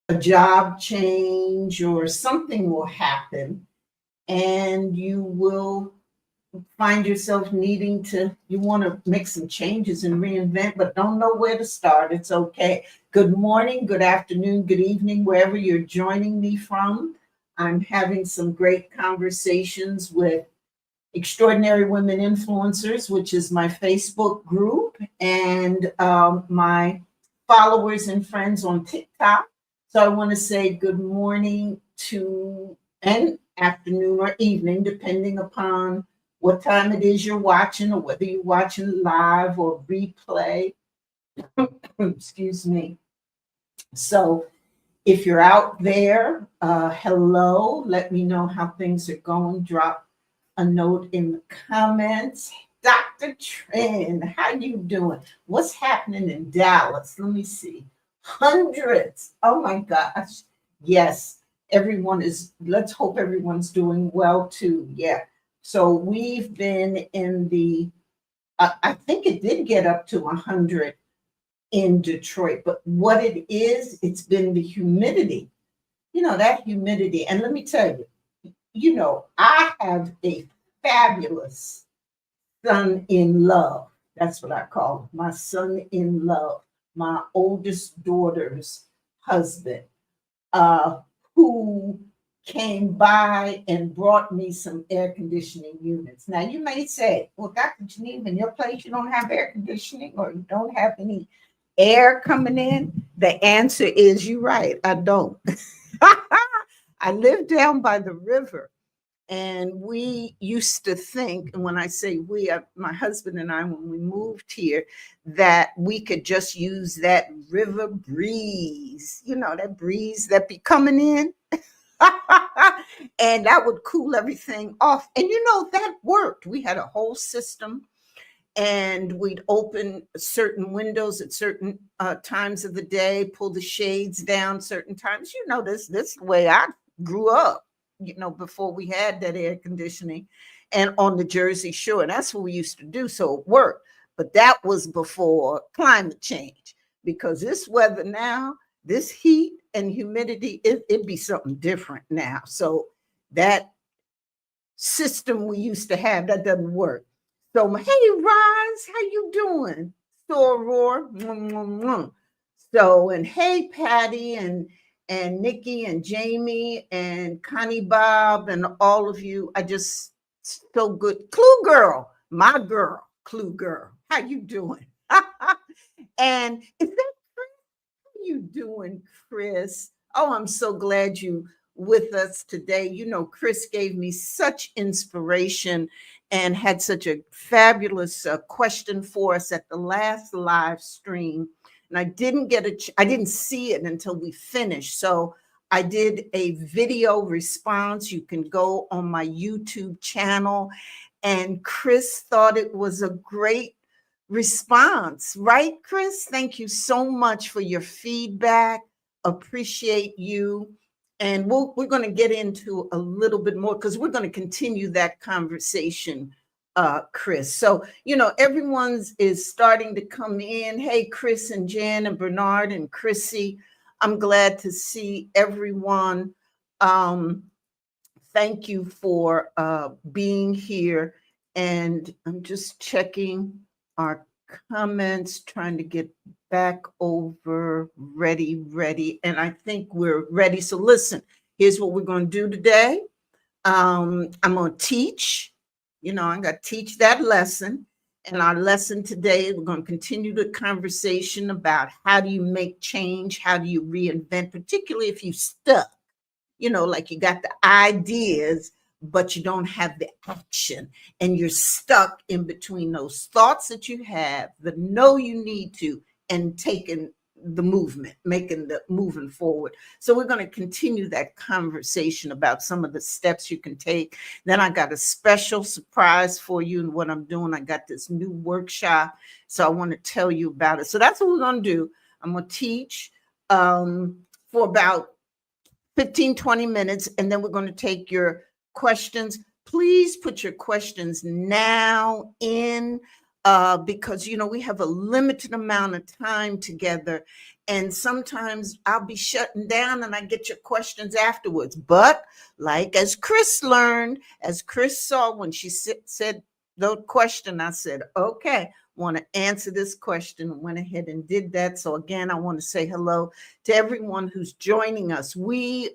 a job change or something will happen, and you will find yourself needing to, you want to make some changes and reinvent, but don't know where to start. It's okay. Good morning, good afternoon, good evening, wherever you're joining me from. I'm having some great conversations with Extraordinary Women Influencers, which is my Facebook group, and my followers and friends on TikTok. So I want to say good morning to, and afternoon or evening, depending upon what time it is you're watching or whether you're watching live or replay. Excuse me. So if you're out there, hello, let me know how things are going. Drop a note in the comments. Dr. Trend, how you doing? What's happening in Dallas? Let me see. Hundreds. Oh my gosh. Yes, everyone is, let's hope everyone's doing well too. Yeah. So we've been in the, I think it did get up to 100 in Detroit, but what it is, it's been the humidity. That humidity. And let me tell you, I have a fabulous son in love. That's what I call him, my son in love, my oldest daughter's husband, who came by and brought me some air conditioning units. Now, you may say, well, Dr. Geneva, in your place, you don't have air conditioning or you don't have any air coming in. The answer is, you're right, I don't. I live down by the river. And we used to think, and when I say we, my husband and I, when we moved here, that we could just use that river breeze, that breeze that be coming in. And that would cool everything off. And that worked. We had a whole system, and we'd open certain windows at certain times of the day, pull the shades down certain times. This is the way I grew up, before we had that air conditioning, and on the Jersey Shore. And that's what we used to do. So it worked. But that was before climate change, because this weather now, this heat and humidity, it'd be something different now. So that system we used to have, that doesn't work. So, hey, Roz, how you doing? So, Aurora. So, and hey, Patty and Nikki and Jamie and Connie Bob and all of you. I just, so good. Clue Girl, my girl, Clue Girl. How you doing? And is that Chris? How you doing, Chris? Oh, I'm so glad you with us today. Chris gave me such inspiration and had such a fabulous question for us at the last live stream. And I didn't see it until we finished. So I did a video response. You can go on my YouTube channel. And Chris thought it was a great response, right, Chris? Thank you so much for your feedback. Appreciate you. And we're going to get into a little bit more, because we're going to continue that conversation, Chris. So, everyone's is starting to come in. Hey, Chris and Jan and Bernard and Chrissy, I'm glad to see everyone. Thank you for being here. And I'm just checking our comments, trying to get back over, ready. And I think we're ready. So listen, here's what we're going to do today. I'm going to teach, I'm going to teach that lesson. And our lesson today, we're going to continue the conversation about how do you make change? How do you reinvent, particularly if you're stuck, like you got the ideas, but you don't have the action, and you're stuck in between those thoughts that you have, the know you need to, and taking the movement, moving forward. So we're going to continue that conversation about some of the steps you can take. Then I got a special surprise for you and what I'm doing. I got this new workshop, so I want to tell you about it. So that's what we're going to do. I'm going to teach for about 15, 20 minutes, and then we're going to take your questions. Please put your questions now in, because we have a limited amount of time together, And sometimes I'll be shutting down and I get your questions afterwards. But like as Chris learned, as Chris saw when she said the question, I said, okay, want to answer this question, and went ahead and did that. So again, I want to say hello to everyone who's joining us. We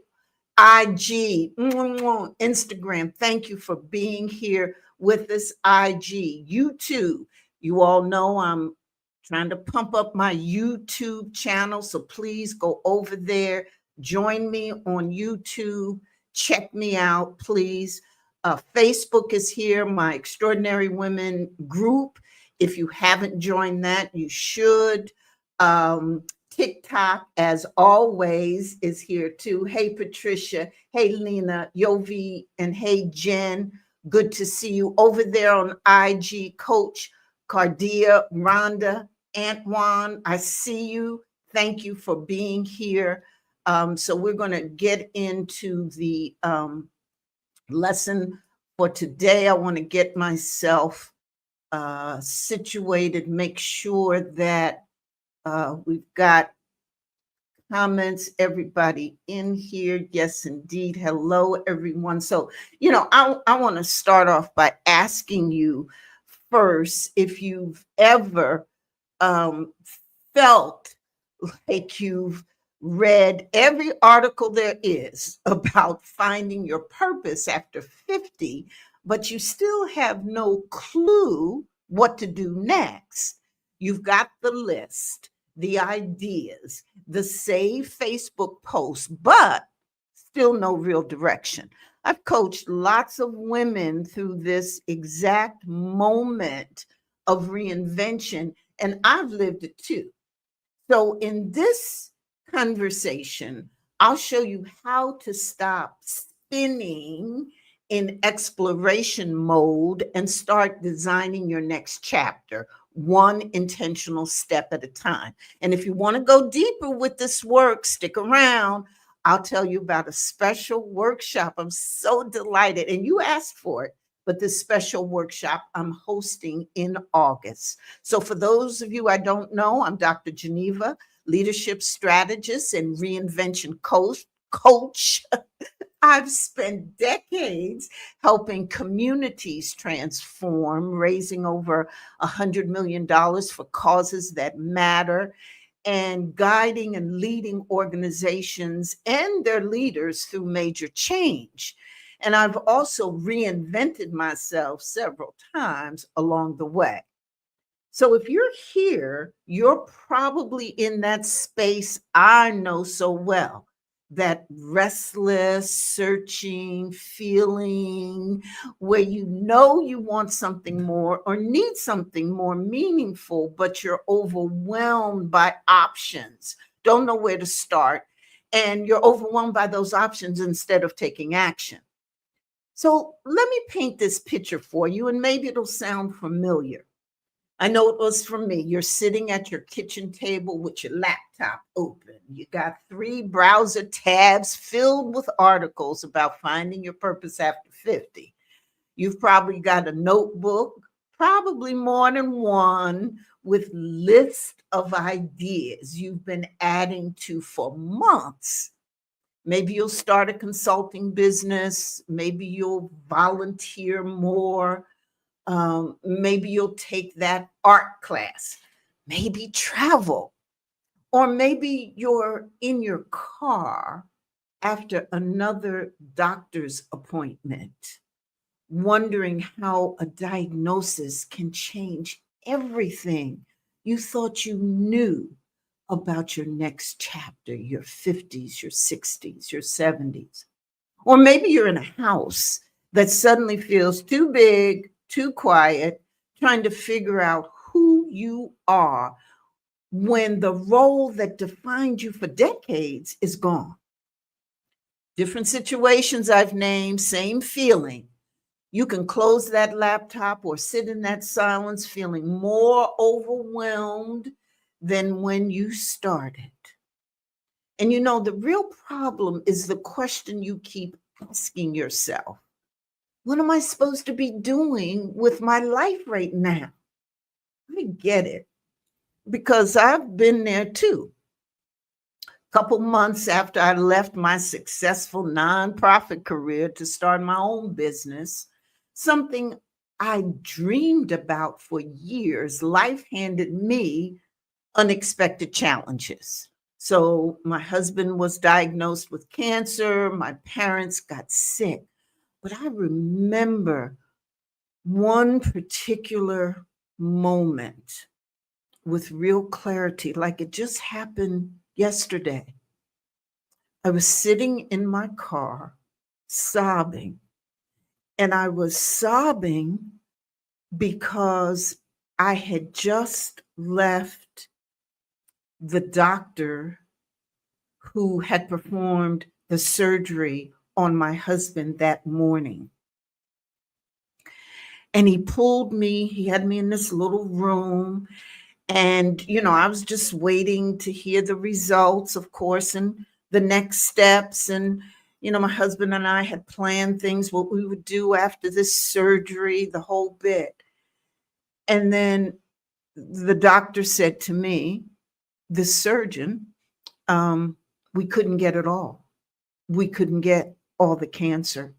IG, Instagram, thank you for being here with us. IG, YouTube. You all know I'm trying to pump up my YouTube channel, so please go over there, join me on YouTube, check me out, please. Facebook is here, my Extraordinary Women group. If you haven't joined that, you should. TikTok, as always, is here too. Hey, Patricia. Hey, Lena, Yovi, and hey, Jen. Good to see you over there on IG. Coach Cardia, Rhonda, Antoine, I see you. Thank you for being here. So we're going to get into the lesson for today. I want to get myself situated, make sure that we've got comments, everybody in here. Yes, indeed. Hello, everyone. So, I want to start off by asking you first if you've ever felt like you've read every article there is about finding your purpose after 50, but you still have no clue what to do next. You've got the list, the ideas, the saved Facebook posts, but still no real direction. I've coached lots of women through this exact moment of reinvention, and I've lived it too. So in this conversation, I'll show you how to stop spinning in exploration mode and start designing your next chapter, one intentional step at a time. And if you want to go deeper with this work, stick around. I'll tell you about a special workshop. I'm so delighted. And you asked for it, but this special workshop I'm hosting in August. So for those of you I don't know, I'm Dr. Geneva, leadership strategist and reinvention coach. I've spent decades helping communities transform, raising over $100 million for causes that matter, and guiding and leading organizations and their leaders through major change. And I've also reinvented myself several times along the way. So if you're here, you're probably in that space I know so well, that restless, searching feeling where you know you want something more or need something more meaningful, but you're overwhelmed by options, don't know where to start, and you're overwhelmed by those options instead of taking action. So let me paint this picture for you, and maybe it'll sound familiar. I know it was for me. You're sitting at your kitchen table with your laptop open. You got 3 browser tabs filled with articles about finding your purpose after 50. You've probably got a notebook, probably more than one, with lists of ideas you've been adding to for months. Maybe you'll start a consulting business. Maybe you'll volunteer more. Maybe you'll take that art class, maybe travel, or maybe you're in your car after another doctor's appointment, wondering how a diagnosis can change everything you thought you knew about your next chapter, your 50s, your 60s, your 70s. Or maybe you're in a house that suddenly feels too big, too quiet, trying to figure out who you are when the role that defined you for decades is gone. Different situations I've named, same feeling. You can close that laptop or sit in that silence feeling more overwhelmed than when you started. And the real problem is the question you keep asking yourself. What am I supposed to be doing with my life right now? I get it, because I've been there too. couple months after I left my successful nonprofit career to start my own business, something I dreamed about for years, life handed me unexpected challenges. So, my husband was diagnosed with cancer, my parents got sick. But I remember one particular moment with real clarity, like it just happened yesterday. I was sitting in my car sobbing, and I was sobbing because I had just left the doctor who had performed the surgery on my husband that morning. And he pulled me, he had me in this little room. And, I was just waiting to hear the results, of course, and the next steps. And, my husband and I had planned things, what we would do after this surgery, the whole bit. And then the doctor said to me, the surgeon, we couldn't get it all. We couldn't get all the cancer.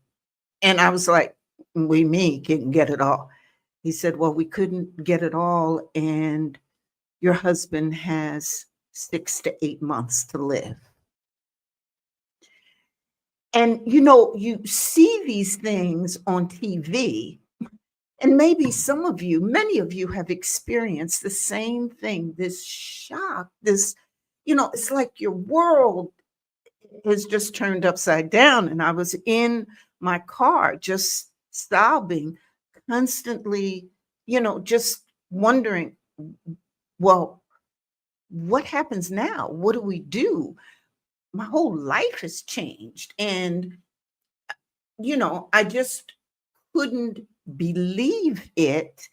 And I was like, we me couldn't get it all. He said, well, we couldn't get it all. And your husband has 6 to 8 months to live. And, you see these things on TV, and maybe many of you have experienced the same thing, this shock, it's like your world has just turned upside down. And I was in my car just sobbing, constantly, just wondering, well, what happens now? What do we do? My whole life has changed. And, I just couldn't believe it.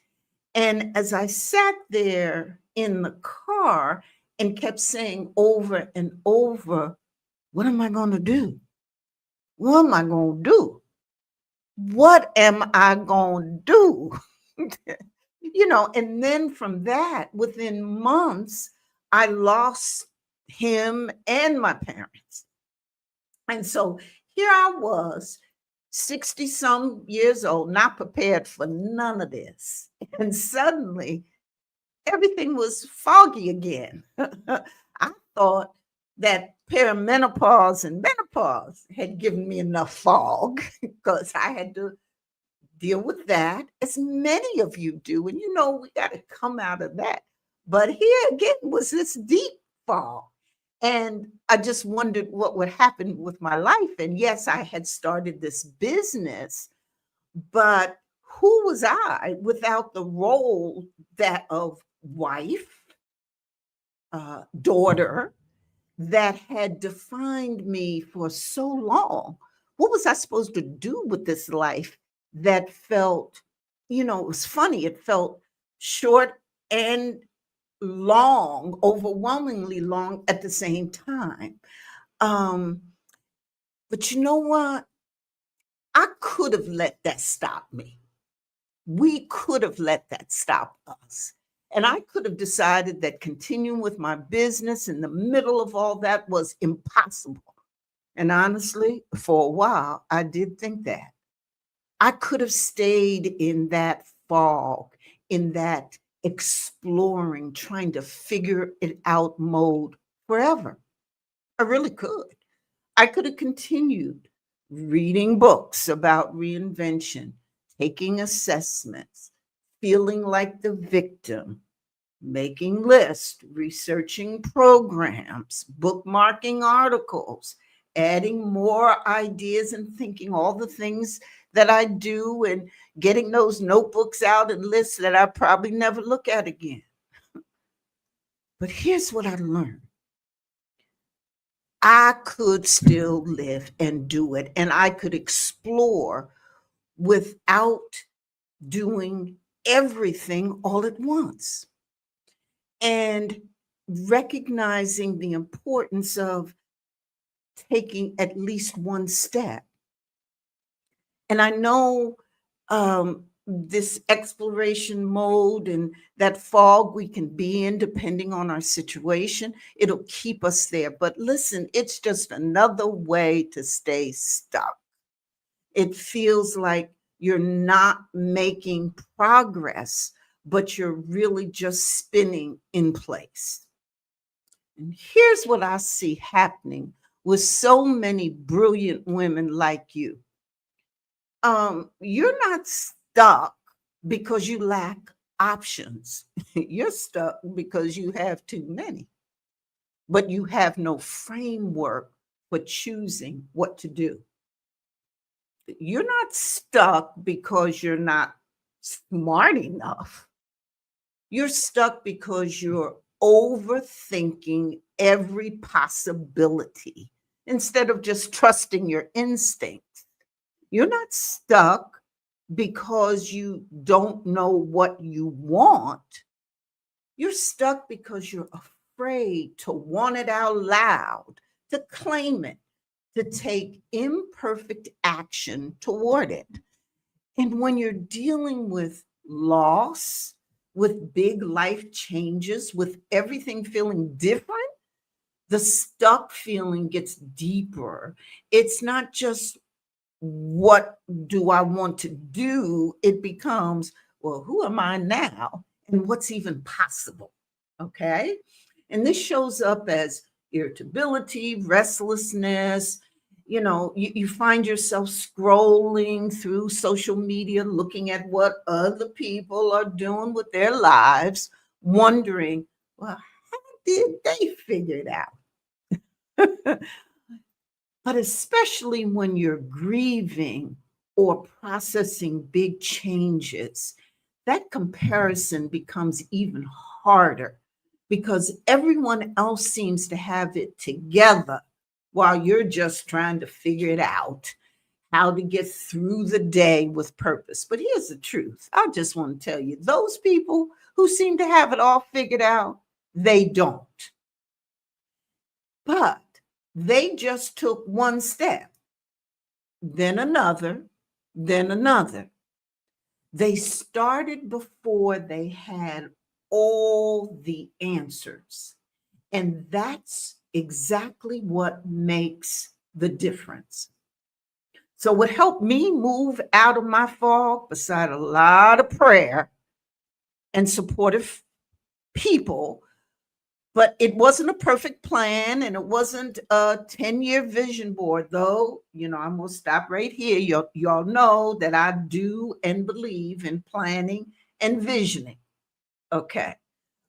And as I sat there in the car and kept saying over and over, what am I going to do? What am I going to do? What am I going to do? And then from that, within months, I lost him and my parents. And so here I was, 60 some years old, not prepared for none of this. And suddenly everything was foggy again. I thought that perimenopause and menopause had given me enough fog because I had to deal with that, as many of you do. And we got to come out of that. But here again was this deep fog. And I just wondered what would happen with my life. And yes, I had started this business, but who was I without the role that of wife, daughter, that had defined me for so long? What was I supposed to do with this life that felt, it was funny. It felt short and long, overwhelmingly long at the same time. But you know what? I could have let that stop me. We could have let that stop us. And I could have decided that continuing with my business in the middle of all that was impossible. And honestly, for a while, I did think that. I could have stayed in that fog, in that exploring, trying to figure it out mode forever. I really could. I could have continued reading books about reinvention, taking assessments, feeling like the victim, making lists, researching programs, bookmarking articles, adding more ideas and thinking all the things that I do and getting those notebooks out and lists that I probably never look at again. But here's what I learned. I could still live and do it, and I could explore without doing everything all at once. And recognizing the importance of taking at least one step. And I know this exploration mode and that fog we can be in depending on our situation. It'll keep us there. But listen, it's just another way to stay stuck. It feels like you're not making progress, but you're really just spinning in place. And here's what I see happening with so many brilliant women like you. You're not stuck because you lack options. You're stuck because you have too many, but you have no framework for choosing what to do. You're not stuck because you're not smart enough. You're stuck because you're overthinking every possibility instead of just trusting your instincts. You're not stuck because you don't know what you want. You're stuck because you're afraid to want it out loud, to claim it, to take imperfect action toward it. And when you're dealing with loss, with big life changes, with everything feeling different, the stuck feeling gets deeper. It's not just what do I want to do? It becomes, well, who am I now? And what's even possible? Okay. And this shows up as irritability, restlessness. You find yourself scrolling through social media, looking at what other people are doing with their lives, wondering, well, how did they figure it out? But especially when you're grieving or processing big changes, that comparison becomes even harder because everyone else seems to have it together while you're just trying to figure it out, how to get through the day with purpose. But here's the truth. I just want to tell you, those people who seem to have it all figured out, they don't. But they just took one step, then another, then another. They started before they had all the answers. And that's exactly what makes the difference. So, what helped me move out of my fog, beside a lot of prayer and supportive people, but it wasn't a perfect plan and it wasn't a 10-year vision board, though. I'm going to stop right here. Y'all know that I do and believe in planning and visioning. Okay.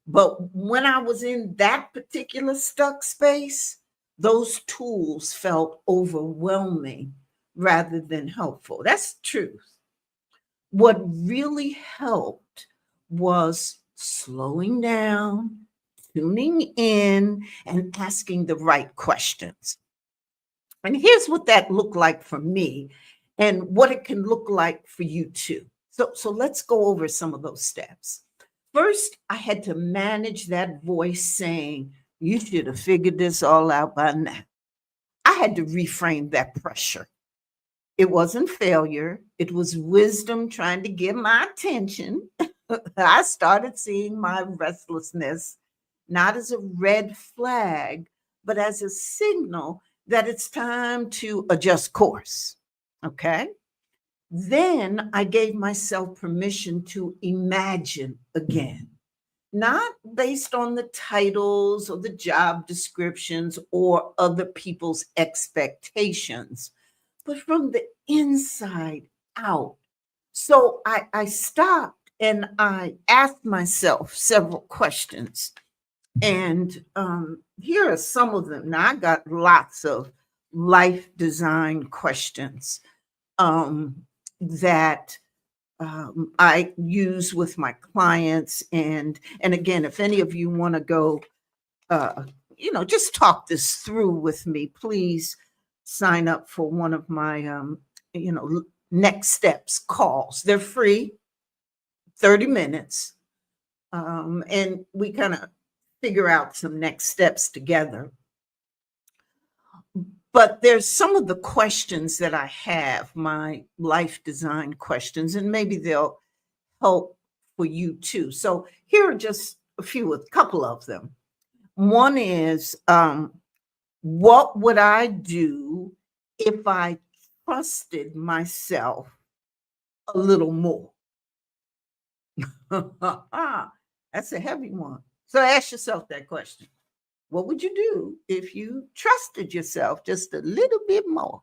But when I was in that particular stuck space, those tools felt overwhelming rather than helpful. That's the truth. What really helped was slowing down, tuning in, and asking the right questions. And here's what that looked like for me and what it can look like for you too. So let's go over some of those steps. First, I had to manage that voice saying, you should have figured this all out by now. I had to reframe that pressure. It wasn't failure, it was wisdom trying to get my attention. I started seeing my restlessness not as a red flag, but as a signal that it's time to adjust course. Okay. Then I gave myself permission to imagine again, not based on the titles or the job descriptions or other people's expectations, but from the inside out. So I stopped and I asked myself several questions. And here are some of them. Now, I got lots of life design questions that I use with my clients. And again, if any of you want to go, just talk this through with me, please sign up for one of my, next steps calls. They're free, 30 minutes. And we kind of figure out some next steps together. But there's some of the questions that I have, my life design questions, and maybe they'll help for you too. So here are just a couple of them. One is, what would I do if I trusted myself a little more? That's a heavy one. So ask yourself that question. What would you do if you trusted yourself just a little bit more?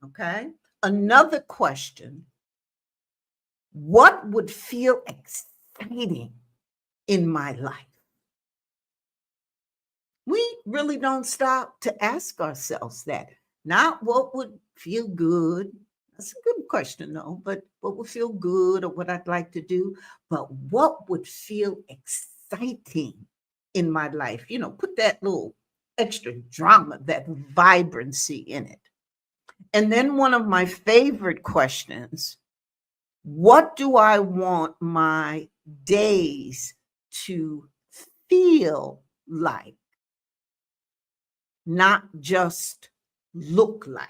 Okay. Another question: what would feel exciting in my life? We really don't stop to ask ourselves that. Not what would feel good. That's a good question, though, but what would feel good or what I'd like to do, but what would feel exciting in my life? Put that little extra drama, that vibrancy in it. And then one of my favorite questions: what do I want my days to feel like? Not just look like.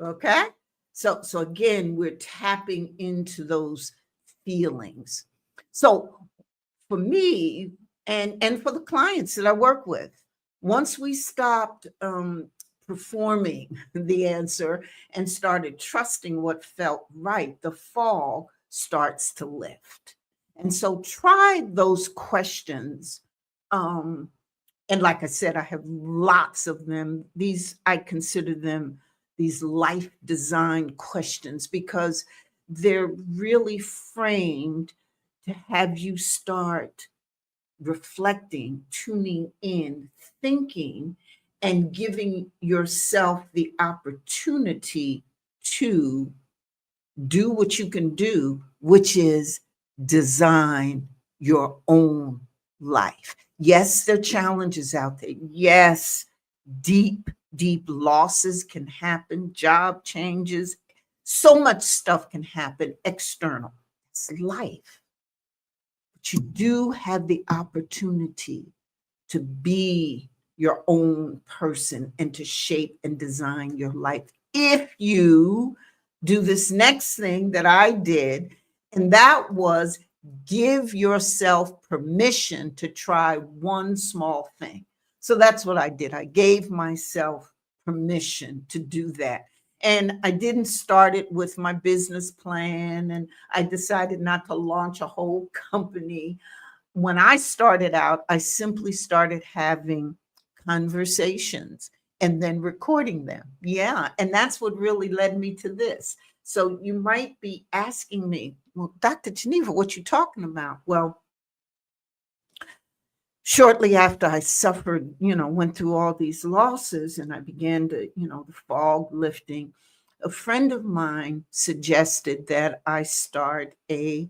Okay? So again, we're tapping into those feelings. So for me and for the clients that I work with, once we stopped performing the answer and started trusting what felt right, the fog starts to lift. And so try those questions. And like I said, I have lots of them. I consider them these life design questions because they're really framed to have you start reflecting, tuning in, thinking, and giving yourself the opportunity to do what you can do, which is design your own life. Yes, there are challenges out there. Yes, deep, deep losses can happen, job changes, so much stuff can happen external. It's life. But you do have the opportunity to be your own person and to shape and design your life if you do this next thing that I did, and that was give yourself permission to try one small thing. So that's what I did. I gave myself permission to do that. And I didn't start it with my business plan, and I decided not to launch a whole company. When I started out, I simply started having conversations and then recording them. Yeah. And that's what really led me to this. So you might be asking me, well, Dr. Geneva, what you talking about? Well, shortly after I suffered, went through all these losses and I began to, the fog lifting, a friend of mine suggested that I start a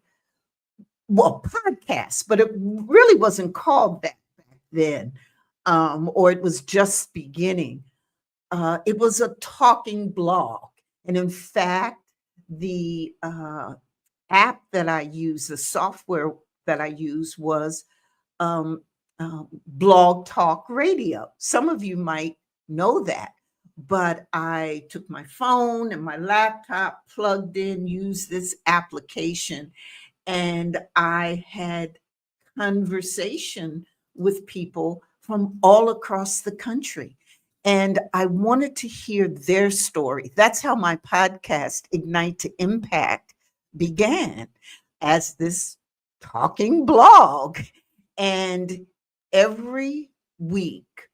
podcast, but it really wasn't called that back then, or it was just beginning. It was a talking blog. And in fact, the app that I use, the software that I use was um, Blog Talk Radio. Some of you might know that, but I took my phone and my laptop, plugged in, used this application, and I had conversation with people from all across the country. And I wanted to hear their story. That's how my podcast, Ignite to Impact, began, as this talking blog. And every week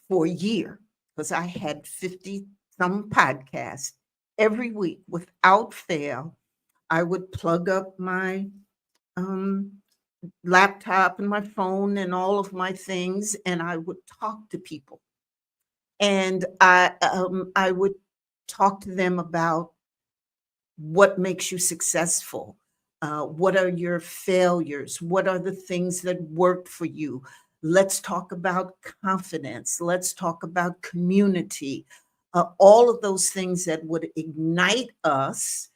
for a year, because I had 50 some podcasts, every week without fail, I would plug up my um, laptop and my phone and all of my things, and I would talk to people. And I would talk to them about what makes you successful. What are your failures? What are the things that worked for you? Let's talk about confidence. Let's talk about community. All of those things that would ignite us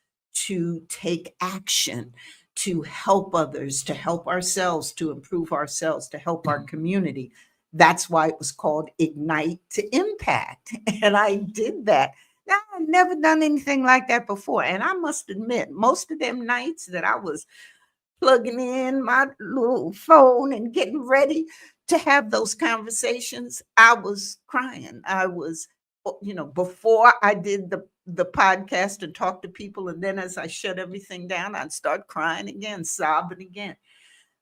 to take action, to help others, to help ourselves, to improve ourselves, to help our community. That's why it was called Ignite to Impact. And I did that. I had never done anything like that before. And I must admit, most of them nights that I was plugging in my little phone and getting ready to have those conversations, I was crying. I was, before I did the podcast and talk to people, and then as I shut everything down, I'd start crying again, sobbing again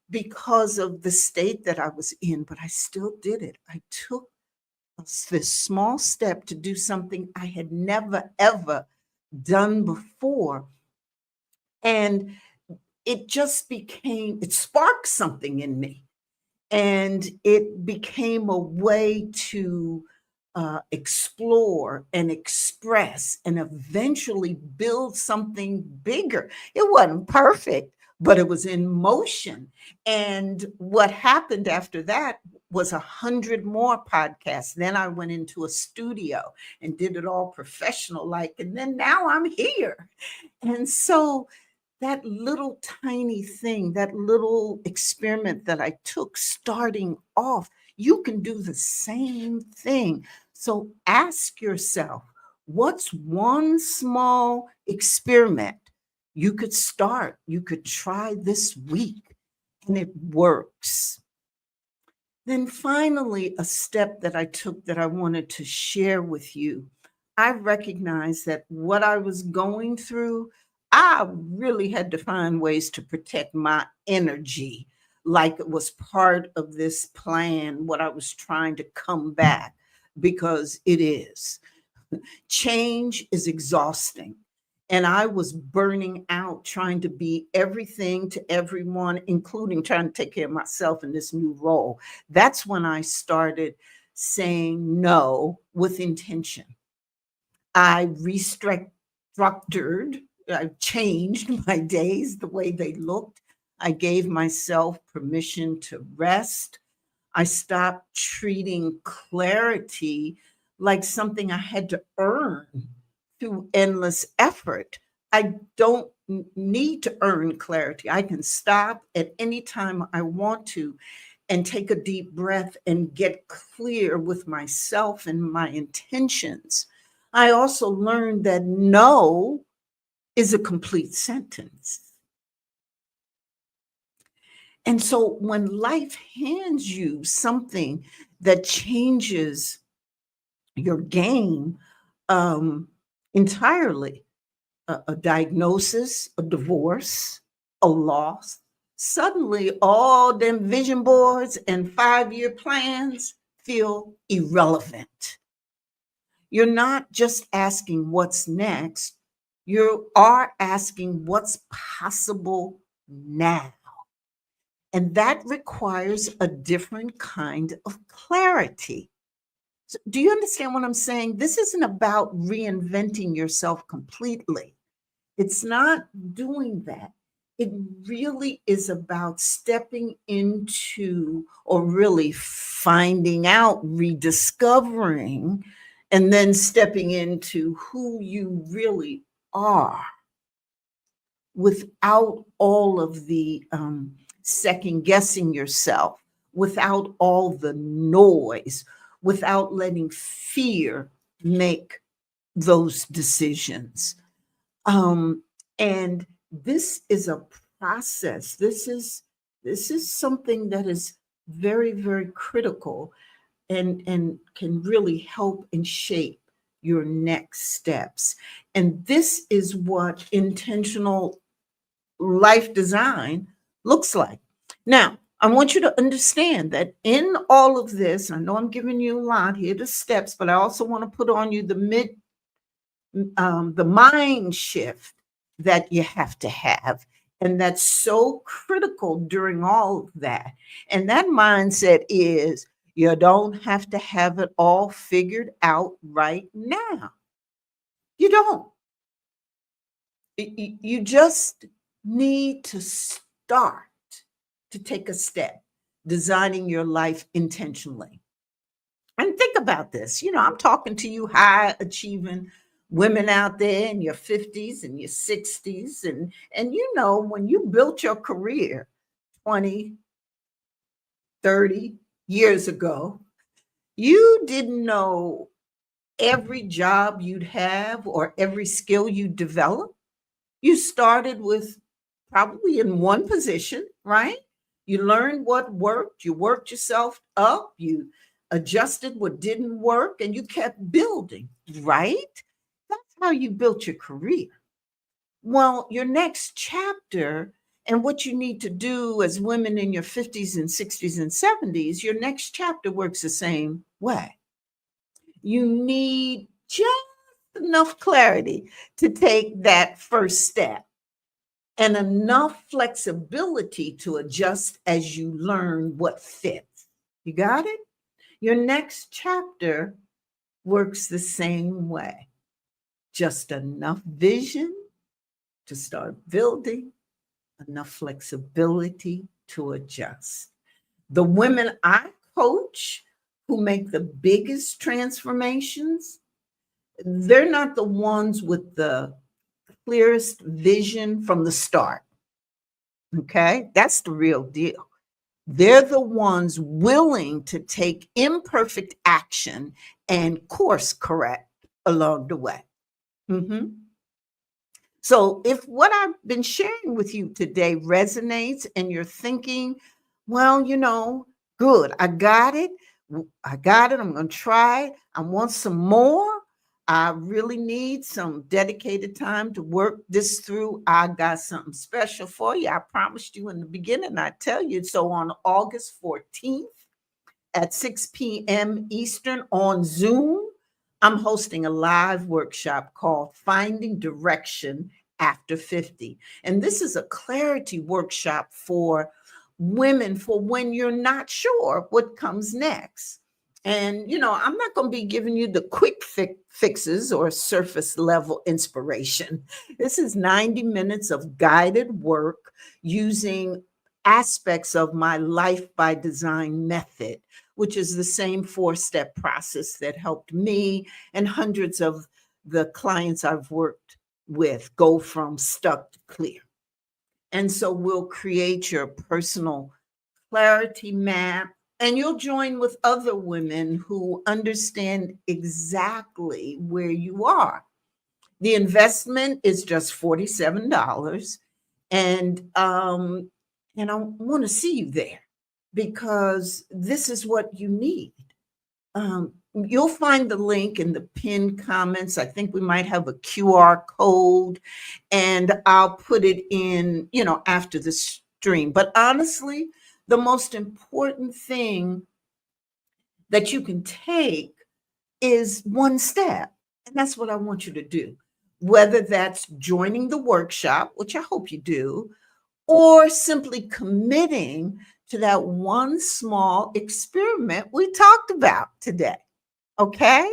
because of the state that I was in. But I still did it. I took this small step to do something I had never ever done before. And it sparked something in me. And it became a way to explore and express and eventually build something bigger. It wasn't perfect, but it was in motion. And what happened after that was 100 more podcasts. Then I went into a studio and did it all professional like, and then now I'm here. And so that little tiny thing, that little experiment that I took starting off, you can do the same thing. So ask yourself, what's one small experiment you could start, you could try this week, and it works? Then finally, a step that I took that I wanted to share with you. I recognized that what I was going through, I really had to find ways to protect my energy, like it was part of this plan, what I was trying to come back, because it is. Change is exhausting. And I was burning out trying to be everything to everyone, including trying to take care of myself in this new role. That's when I started saying no with intention. I restructured, I changed my days, the way they looked. I gave myself permission to rest. I stopped treating clarity like something I had to earn through endless effort. I don't need to earn clarity. I can stop at any time I want to and take a deep breath and get clear with myself and my intentions. I also learned that no is a complete sentence. And so when life hands you something that changes your game entirely, a diagnosis, a divorce, a loss, suddenly all them vision boards and 5-year plans feel irrelevant. You're not just asking what's next, you are asking what's possible now. And that requires a different kind of clarity. So do you understand what I'm saying? This isn't about reinventing yourself completely. It's not doing that. It really is about stepping into, or really finding out, rediscovering, and then stepping into who you really are without all of the second guessing yourself, without all the noise, without letting fear make those decisions. And this is a process. This is something that is very, very critical and can really help and shape your next steps. And this is what intentional life design looks like. Now, I want you to understand that in all of this, I know I'm giving you a lot here, the steps, but I also want to put on you the mind shift that you have to have. And that's so critical during all of that. And that mindset is you don't have to have it all figured out right now. You don't. You just need to start to take a step, designing your life intentionally. And think about this. I'm talking to you high achieving women out there in your 50s and your 60s. And when you built your career 20, 30 years ago, you didn't know every job you'd have or every skill you develop, you started with probably in one position, right? You learned what worked, you worked yourself up, you adjusted what didn't work, and you kept building, right? That's how you built your career. Well, your next chapter and what you need to do as women in your 50s and 60s and 70s, your next chapter works the same way. You need just enough clarity to take that first step and enough flexibility to adjust as you learn what fits. You got it? Your next chapter works the same way. Just enough vision to start building, enough flexibility to adjust. The women I coach who make the biggest transformations, they're not the ones with the clearest vision from the start. Okay, that's the real deal. They're the ones willing to take imperfect action and course correct along the way. Mhm. So, if what I've been sharing with you today resonates and you're thinking, well, good, I got it. I got it. I'm going to try it. I want some more. I really need some dedicated time to work this through. I got something special for you. I promised you in the beginning, I tell you. So, on August 14th, at 6 p.m. Eastern on Zoom, I'm hosting a live workshop called Finding Direction After 50. And this is a clarity workshop for women for when you're not sure what comes next. And, I'm not going to be giving you the quick fixes or surface level inspiration. This is 90 minutes of guided work using aspects of my Life by Design method, which is the same 4-step process that helped me and hundreds of the clients I've worked with go from stuck to clear. And so we'll create your personal clarity map, and you'll join with other women who understand exactly where you are. The investment is just $47, and I want to see you there because this is what you need. You'll find the link in the pinned comments. I think we might have a QR code, and I'll put it in, after the stream. But honestly, the most important thing that you can take is one step. And that's what I want you to do. Whether that's joining the workshop, which I hope you do, or simply committing to that one small experiment we talked about today. Okay?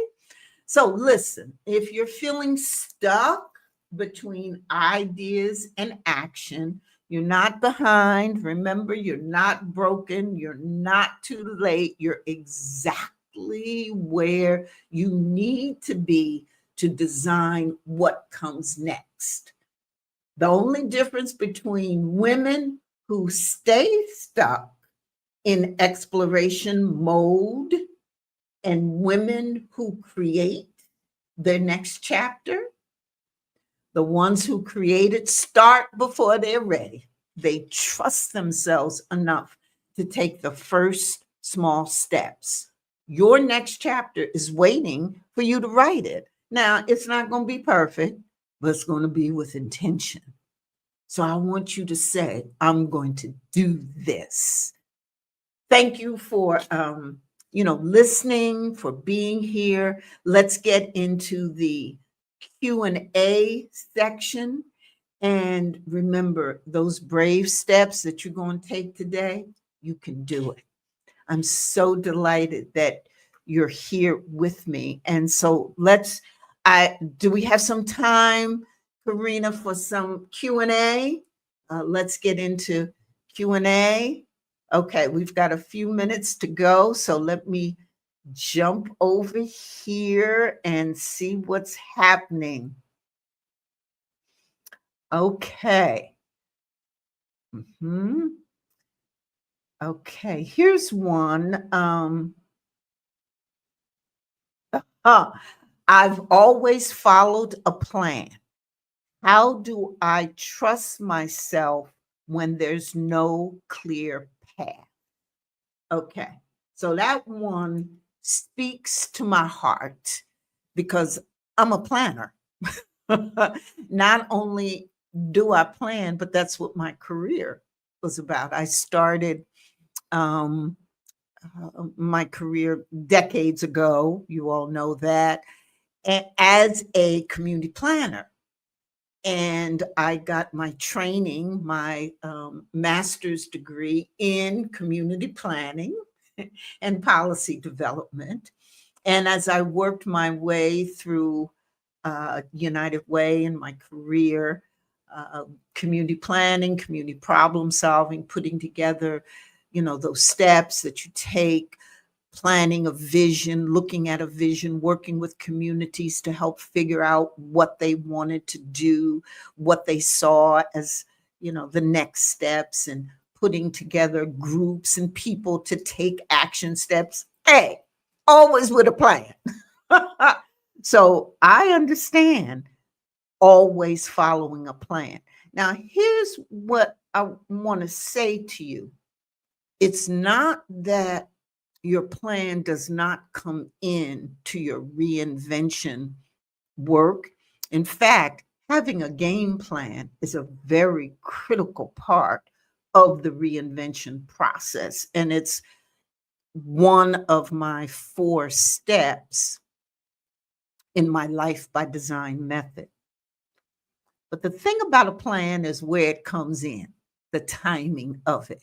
So listen, if you're feeling stuck between ideas and action, you're not behind. Remember, you're not broken. You're not too late. You're exactly where you need to be to design what comes next. The only difference between women who stay stuck in exploration mode and women who create their next chapter, the ones who create it start before they're ready. They trust themselves enough to take the first small steps. Your next chapter is waiting for you to write it. Now, it's not going to be perfect, but it's going to be with intention. So I want you to say, I'm going to do this. Thank you for listening, for being here. Let's get into the Q&A section. And remember, those brave steps that you're going to take today, you can do it. I'm so delighted that you're here with me. And so do we have some time, Karina, for some Q&A? Let's get into Q&A. Okay, we've got a few minutes to go. So let me jump over here and see what's happening. Okay. Okay, here's one. I've always followed a plan. How do I trust myself when there's no clear path? Okay. So that one speaks to my heart because I'm a planner. Not only do I plan, but that's what my career was about. I started um, my career decades ago. You all know that as a community planner. And I got my training, my master's degree in community planning and policy development. And as I worked my way through United Way in my career, uh, community planning, community problem solving, putting together, those steps that you take, planning a vision, looking at a vision, working with communities to help figure out what they wanted to do, what they saw as, the next steps, and putting together groups and people to take action steps. Hey, always with a plan. So I understand always following a plan. Now, here's what I want to say to you. It's not that your plan does not come in to your reinvention work. In fact, having a game plan is a very critical part of the reinvention process. And it's one of my 4 steps in my Life by Design method. But the thing about a plan is where it comes in, the timing of it,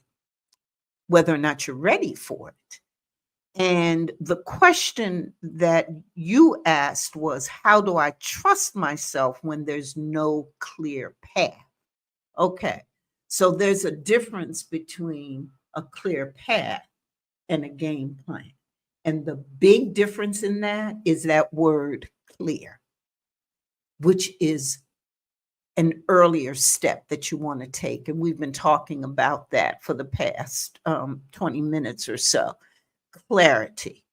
whether or not you're ready for it. And the question that you asked was, how do I trust myself when there's no clear path? Okay. So there's a difference between a clear path and a game plan. And the big difference in that is that word clear, which is an earlier step that you want to take. And we've been talking about that for the past 20 minutes or so. Clarity.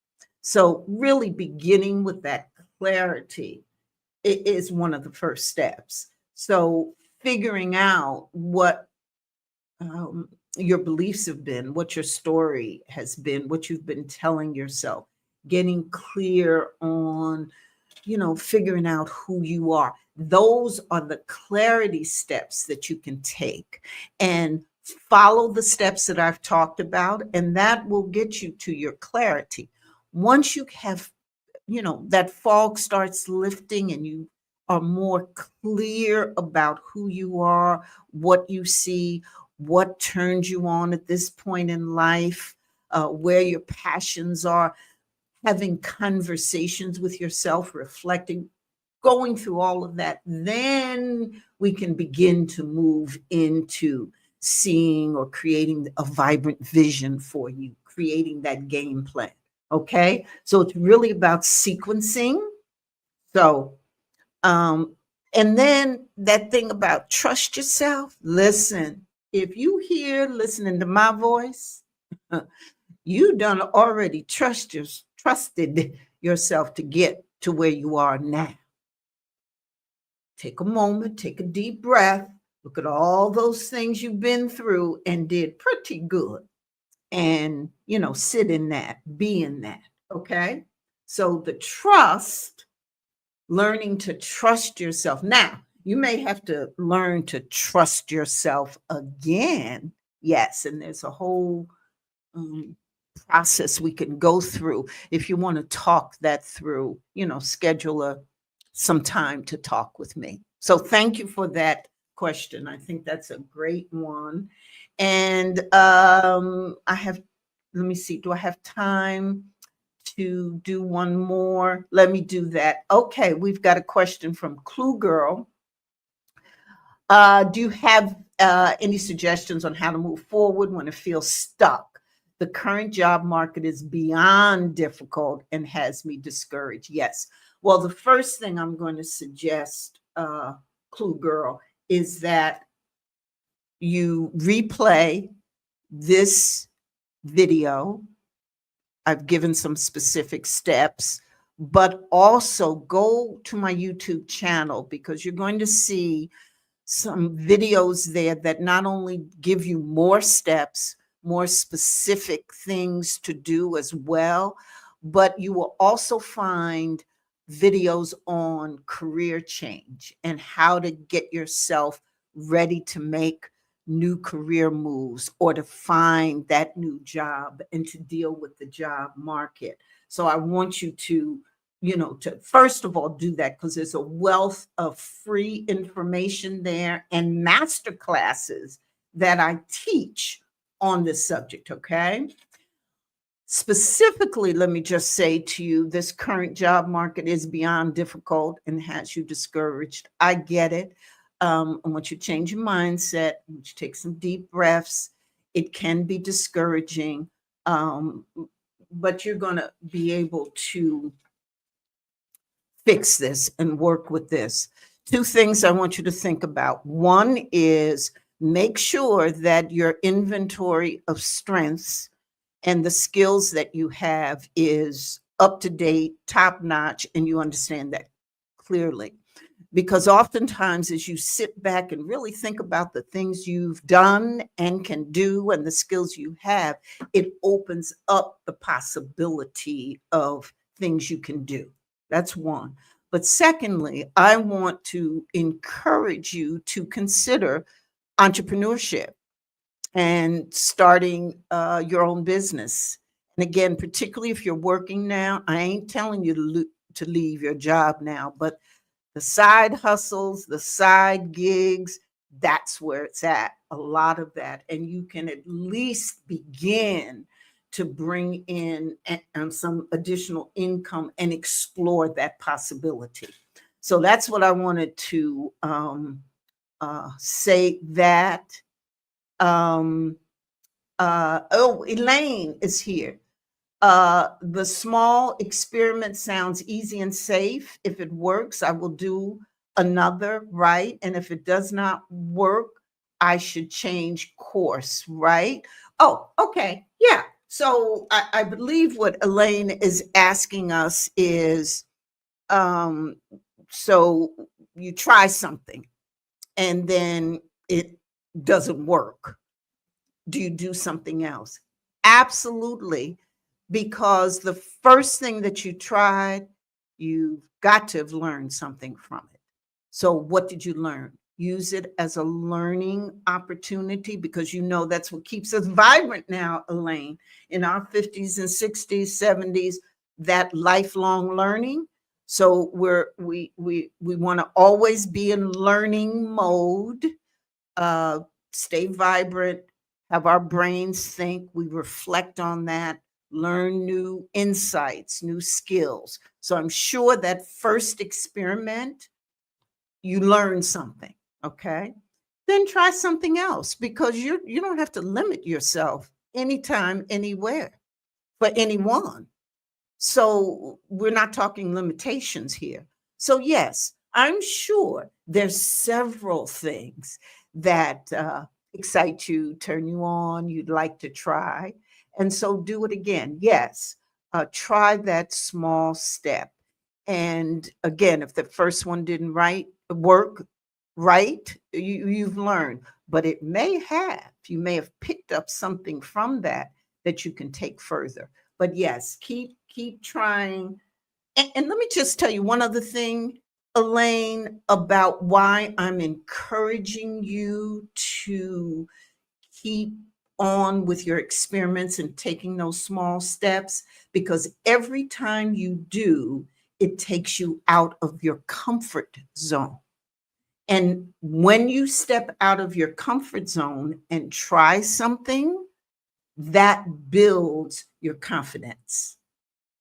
So, really beginning with that clarity is one of the first steps. So, figuring out what your beliefs have been, what your story has been, what you've been telling yourself, getting clear on, figuring out who you are. Those are the clarity steps that you can take and follow the steps that I've talked about, and that will get you to your clarity. Once you have, that fog starts lifting and you are more clear about who you are, what you see, what turns you on at this point in life, where your passions are, having conversations with yourself, reflecting, going through all of that, then we can begin to move into seeing or creating a vibrant vision for you, creating that game plan. Okay. So it's really about sequencing. So, and then that thing about trust yourself. Listen, if you hear listening to my voice, you done already trusted yourself to get to where you are now. Take a moment, take a deep breath, look at all those things you've been through and did pretty good. And, sit in that, be in that. Okay. So the trust, learning to trust yourself. Now, you may have to learn to trust yourself again. Yes. And there's a whole process we can go through. If you want to talk that through, schedule some time to talk with me. So thank you for that question. I think that's a great one. And let me see, do I have time to do one more? Let me do that. Okay, we've got a question from Clue Girl. Do you have any suggestions on how to move forward when it feels stuck? The current job market is beyond difficult and has me discouraged. Yes. Well, the first thing I'm going to suggest, Clue Girl, is that you replay this video. I've given some specific steps but also go to my YouTube channel because you're going to see some videos there that not only give you more steps, more specific things to do as well, but you will also find videos on career change and how to get yourself ready to make new career moves or to find that new job and to deal with the job market. So I want you to to first of all do that because there's a wealth of free information there and master classes that I teach on this subject. Okay. Specifically, let me just say to you, this current job market is beyond difficult and has you discouraged. I get it. I want you to change your mindset. I want you to take some deep breaths. It can be discouraging, um, but you're going to be able to fix this and work with this. Two things I want you to think about. One is make sure that your inventory of strengths and the skills that you have is up to date, top notch, and you understand that clearly. Because oftentimes, as you sit back and really think about the things you've done and can do and the skills you have, it opens up the possibility of things you can do. That's one. But secondly, I want to encourage you to consider entrepreneurship and starting your own business. And again, particularly if you're working now, I ain't telling you to leave your job now, but the side hustles, the side gigs, that's where it's at, a lot of that. And you can at least begin to bring in some additional income and explore that possibility. So that's what I wanted to say that. Um, Elaine is here. The small experiment sounds easy and safe. If it works, I will do another, right? And if it does not work, I should change course, right? Oh, okay. Yeah. So I believe what Elaine is asking us is um, so you try something and then it doesn't work. Do you do something else? Absolutely, because the first thing that you tried, you've got to have learned something from it. So, what did you learn? Use it as a learning opportunity because that's what keeps us vibrant now, Elaine, in our 50s and 60s, 70s, that lifelong learning. So we want to always be in learning mode, uh, stay vibrant, have our brains think, we reflect on that, learn new insights, new skills. So I'm sure that first experiment, you learn something, okay? Then try something else because you don't have to limit yourself anytime, anywhere for anyone. So we're not talking limitations here. So yes, I'm sure there's several things that excite you, turn you on, you'd like to try. And so do it again. Yes, try that small step. And again, if the first one didn't work right, you've learned, but you may have picked up something from that you can take further. But yes, keep trying. And let me just tell you one other thing, Elaine, about why I'm encouraging you to keep on with your experiments and taking those small steps, because every time you do, it takes you out of your comfort zone. And when you step out of your comfort zone and try something, that builds your confidence.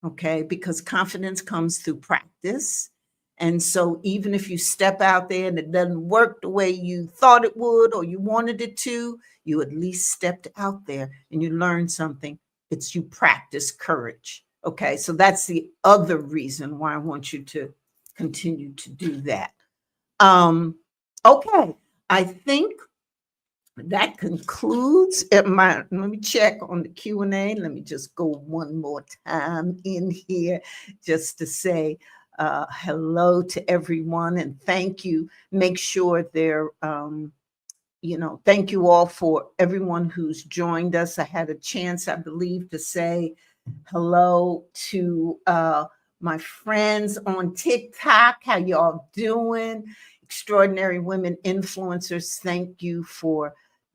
Okay. Because confidence comes through practice. And so even if you step out there and it doesn't work the way you thought it would or you wanted it to, you at least stepped out there and you learned something. It's you practice courage. Okay. So that's the other reason why I want you to continue to do that. Um, okay. I think that concludes let me check on the Q&A. Let me just go one more time in here just to say hello to everyone and thank you. Make sure thank you all for everyone who's joined us. I had a chance, I believe, to say hello to my friends on TikTok. How y'all doing? Extraordinary Women Influencers, thank you for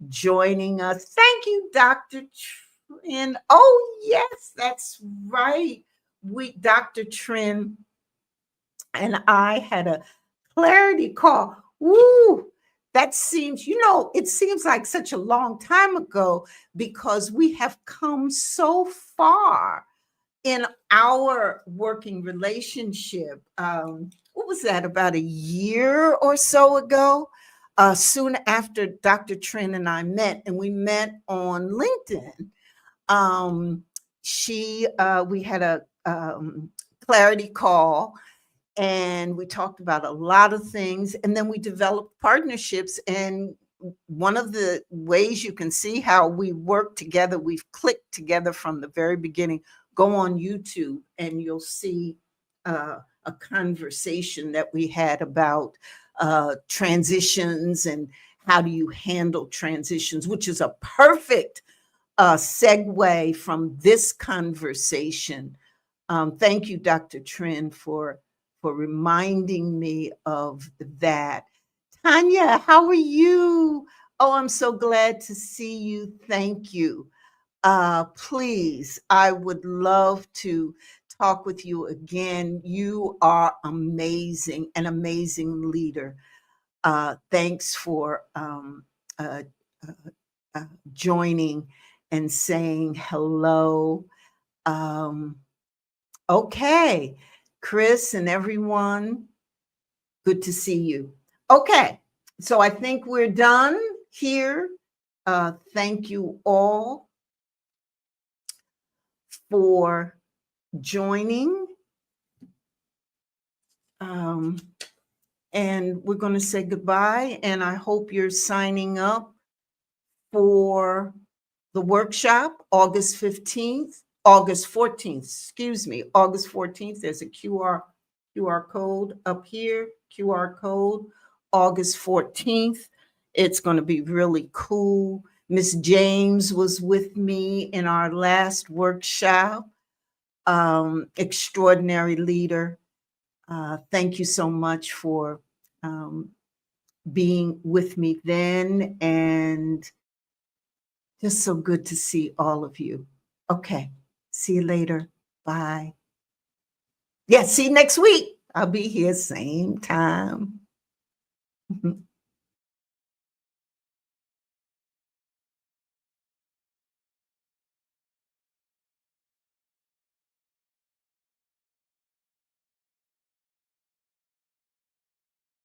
joining us. Thank you, Dr. Trin. Oh, yes, that's right. Dr. Trin and I had a clarity call. Woo! That seems, it seems like such a long time ago because we have come so far in our working relationship. What was that, about a year or so ago? Soon after Dr. Trin and I met, and we met on LinkedIn. We had a clarity call and we talked about a lot of things, and then we developed partnerships. And one of the ways you can see how we work together, we've clicked together from the very beginning. Go on YouTube and you'll see a conversation that we had about transitions and how do you handle transitions, which is a perfect segue from this conversation. Thank you, Dr. Trin, for reminding me of that. Tanya, how are you? Oh, I'm so glad to see you. Thank you. Please, I would love to talk with you again. You are amazing, an amazing leader. Thanks for uh, joining and saying hello. Okay, Chris and everyone, good to see you. Okay, so I think we're done here. Thank you all for joining. And we're going to say goodbye. And I hope you're signing up for the workshop August 14th, August 14th. There's a QR code up here, QR code, August 14th. It's going to be really cool. Miss James was with me in our last workshop. Extraordinary leader. Thank you so much for being with me then, and just so good to see all of you. Okay, see you later. Bye. Yeah, see you next week. I'll be here same time.